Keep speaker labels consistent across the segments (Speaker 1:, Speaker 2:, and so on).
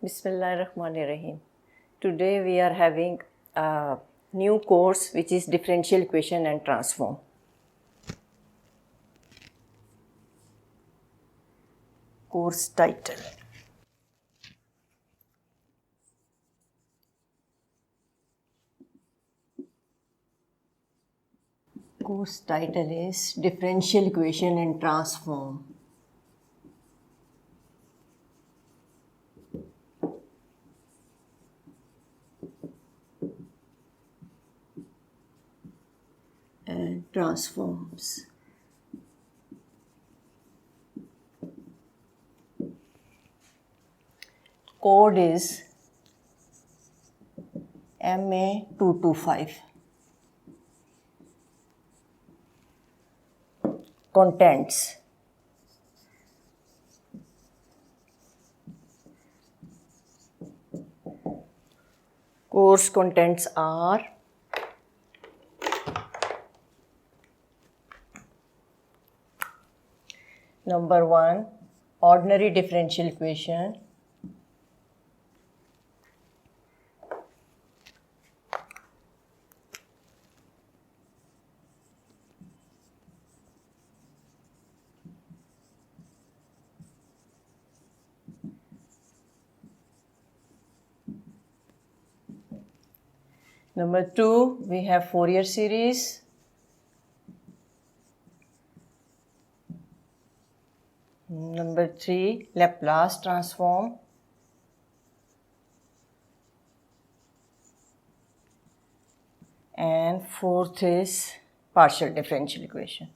Speaker 1: Bismillahirrahmanirrahim. Today we are having a new course which is differential equation and transform. Course title. Course title is differential equation and transform. And transforms. Code is MA225. Contents. Course contents are number 1, ordinary differential equation. Number 2, we have Fourier series. Number 3, Laplace transform. And 4th is partial differential equation.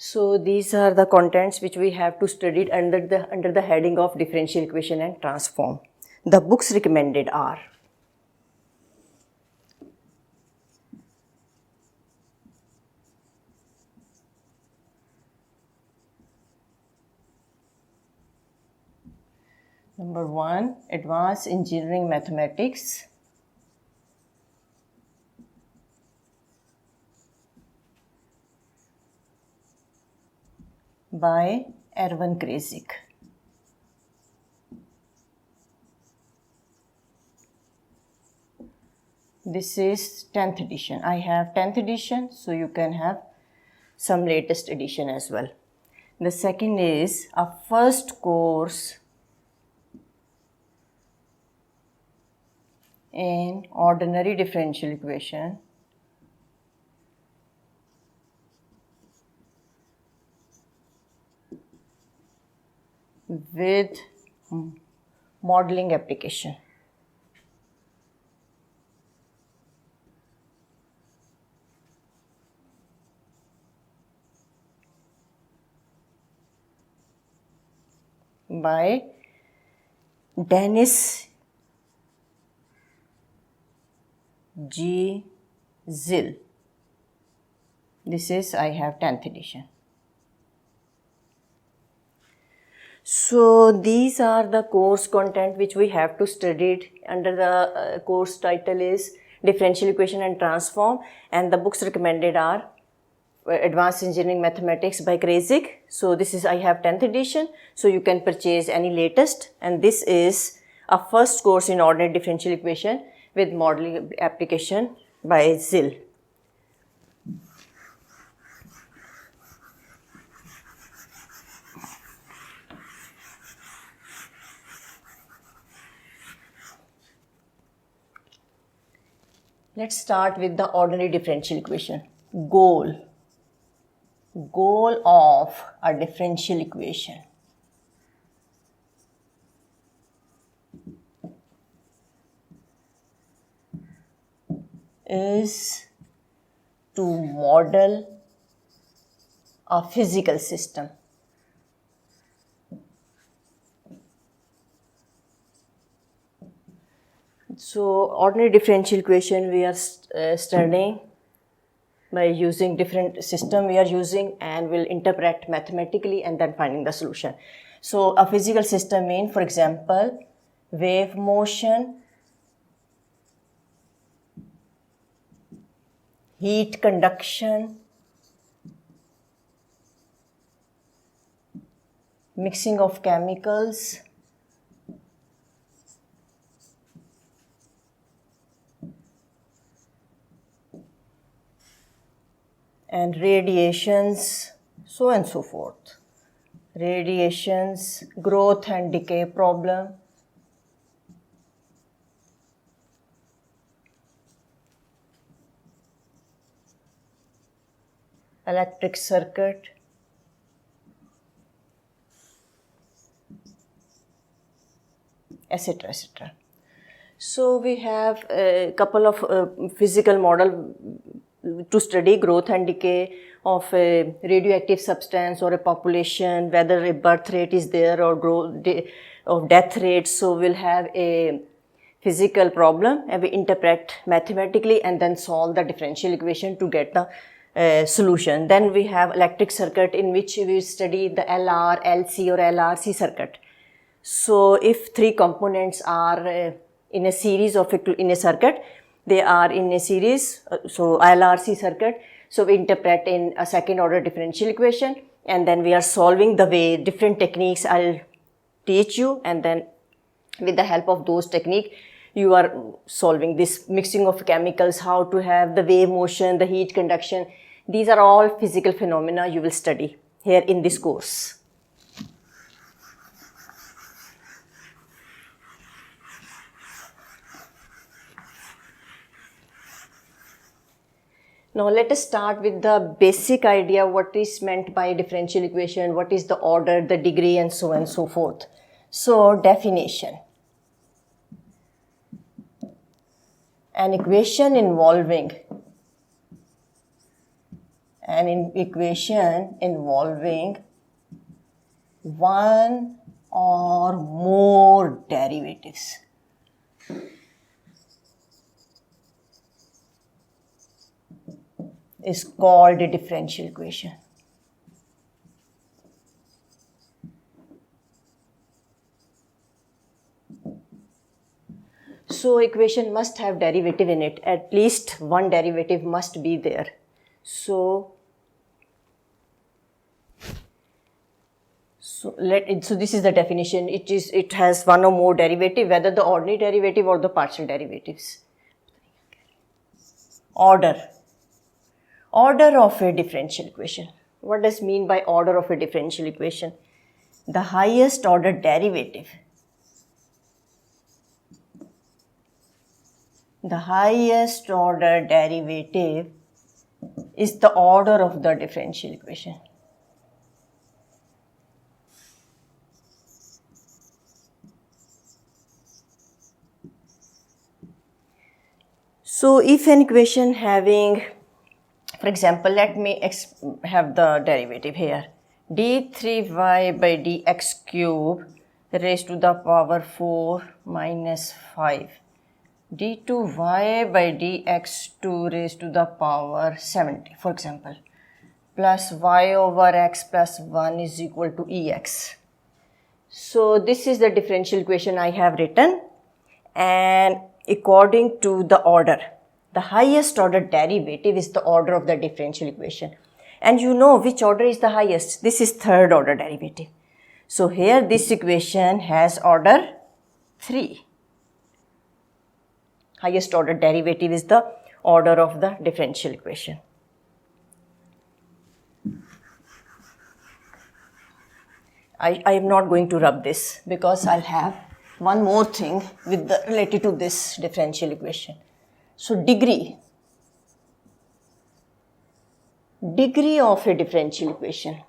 Speaker 1: So these are the contents which we have to study under the heading of differential equation and transform. The books recommended are number 1, Advanced Engineering Mathematics. By Erwin Kreyszig. This is 10th edition. I have 10th edition, so you can have some latest edition as well. The second is a first course in ordinary differential equation with modeling application. By Dennis G. Zill. This is, I have 10th edition. So these are the course content which we have to study under the course title is Differential Equation and Transform, and the books recommended are Advanced Engineering Mathematics by Kreyszig. So this is, I have 10th edition, so you can purchase any latest, and this is a first course in ordinary differential equation with modeling application by Zill. Let's start with the ordinary differential equation. Goal of a differential equation is to model a physical system. So ordinary differential equation we are studying by using different system we are using and will interpret mathematically and then finding the solution. So a physical system means, for example, wave motion heat conduction, mixing of chemicals, and radiations, so and so forth. Radiations, growth and decay problem, electric circuit, etc., etc. So we have a couple of physical model to study growth and decay of a radioactive substance or a population, whether a birth rate is there or or death rate. So we'll have a physical problem and we interpret mathematically and then solve the differential equation to get the solution. Then we have electric circuit, in which we study the LR, LC or LRC circuit. So if three components are in a series of in a circuit, they are in a series, so LRC circuit. So we interpret in a second order differential equation, and then we are solving the way different techniques I'll teach you, and then with the help of those techniques you are solving this mixing of chemicals, how to have the wave motion, the heat conduction. These are all physical phenomena you will study here in this course. Now let us start with the basic idea, what is meant by differential equation, what is the order, the degree, and so on and so forth. So definition. An equation involving one or more derivatives. Is called a differential equation. So equation must have derivative in it. At least one derivative must be there. So this is the definition. It has one or more derivative, whether the ordinary derivative or the partial derivatives. Order of a differential equation. What does mean by order of a differential equation? The highest order derivative. The highest order derivative is the order of the differential equation. So if an equation having, for example, let me have the derivative here. d3y by dx cube raised to the power 4 minus 5. d2y by dx2 raised to the power 70, for example, plus y over x plus 1 is equal to ex. So this is the differential equation I have written, and according to the order, the highest order derivative is the order of the differential equation. And you know which order is the highest. This is third order derivative. So here this equation has order 3. Highest order derivative is the order of the differential equation. I am not going to rub this because I'll have one more thing related to this differential equation. So degree of a differential equation.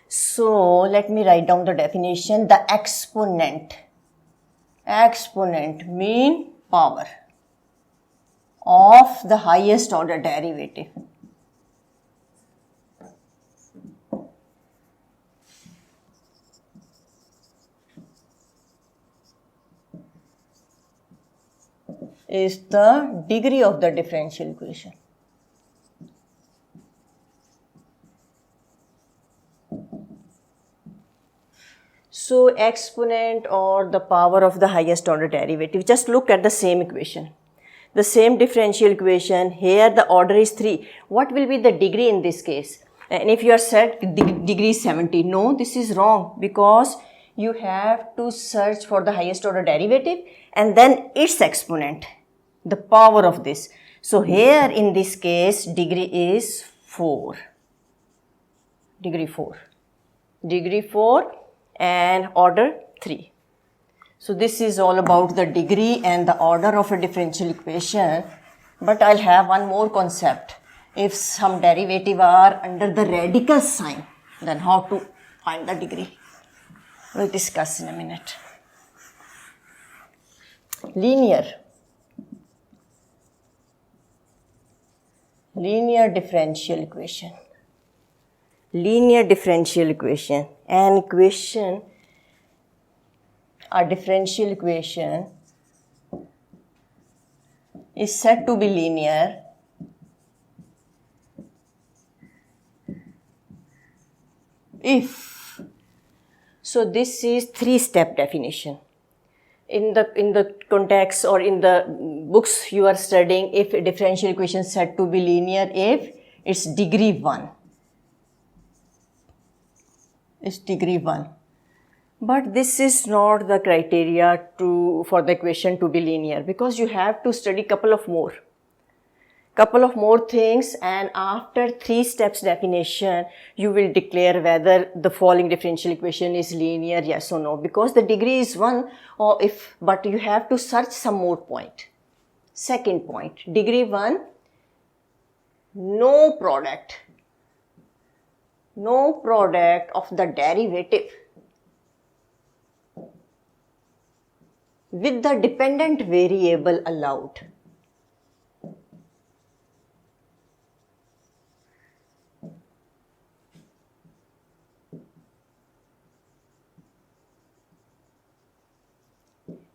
Speaker 1: So let me write down the definition. The exponent mean power of the highest order derivative. Is the degree of the differential equation. So exponent or the power of the highest order derivative. Just look at the same equation. The same differential equation, here the order is 3. What will be the degree in this case? And if you are set degree is 70, no, this is wrong, because you have to search for the highest order derivative and then its exponent, the power of this. So here in this case degree is 4, degree 4 and order 3. So this is all about the degree and the order of a differential equation. But I'll have one more concept. If some derivative are under the radical sign, then how to find the degree? We'll discuss in a minute. Linear differential equation. Linear differential equation. An equation, a differential equation is said to be linear if, so this is 3-step definition. In the context or in the books you are studying, if a differential equation is said to be linear if it's degree 1. It's degree 1. But this is not the criteria for the equation to be linear, because you have to study couple of more things, and after 3 steps definition you will declare whether the following differential equation is linear, yes or no, because the degree is 1, but you have to search some more point. Second point, degree 1, no product of the derivative with the dependent variable allowed.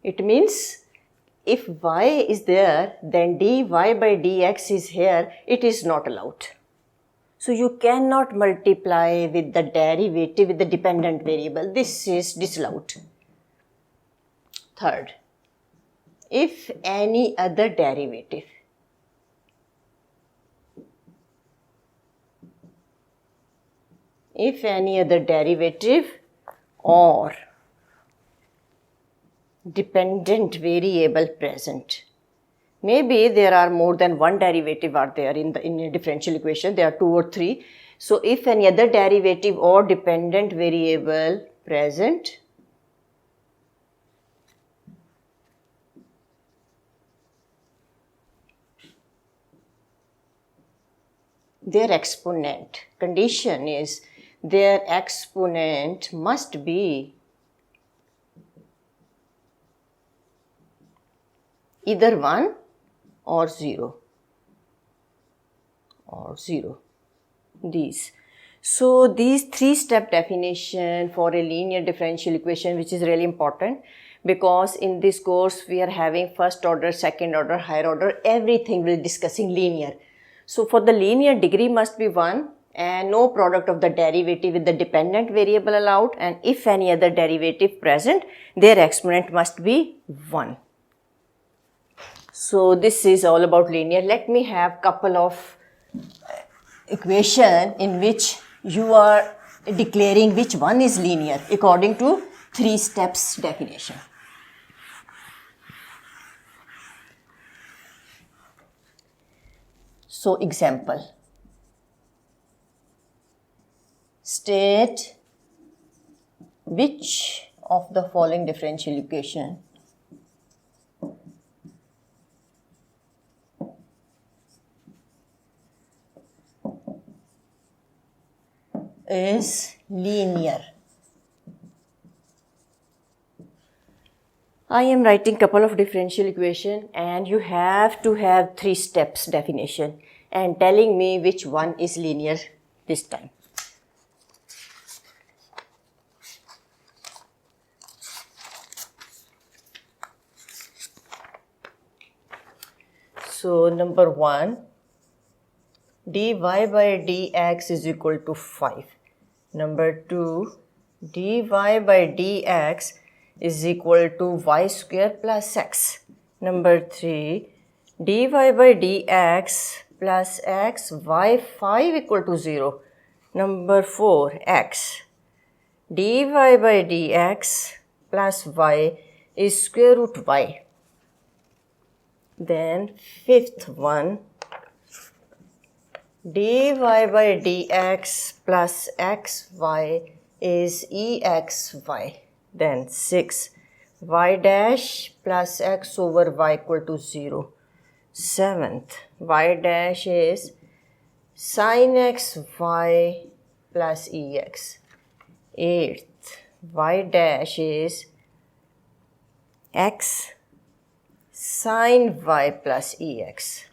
Speaker 1: It means if y is there, then dy by dx is here, it is not allowed. So you cannot multiply with the derivative with the dependent variable. This is disallowed. Third, if any other derivative or dependent variable present. Maybe there are more than one derivative are there in a differential equation. There are 2 or 3. So if any other derivative or dependent variable present, their exponent, condition is their exponent must be either 1 or 0 these. So these 3-step definition for a linear differential equation, which is really important, because in this course we are having first order, second order, higher order, everything we're discussing linear. So for the linear, degree must be 1 and no product of the derivative with the dependent variable allowed, and if any other derivative present, their exponent must be 1. So this is all about linear. Let me have couple of equation in which you are declaring which one is linear according to 3 steps definition. So example, state which of the following differential equation is linear. I am writing couple of differential equation and you have to have 3 steps definition and telling me which one is linear this time. So number 1, dy by dx is equal to 5. Number 2, dy by dx is equal to y square plus x. Number 3, dy by dx plus x y5 equal to 0. Number 4, x. dy by dx plus y is square root y. Then fifth one, dy by dx plus xy is exy. Then 6, y dash plus x over y equal to 0. 7th, y dash is sin xy plus ex. 8th, y dash is x sin y plus ex.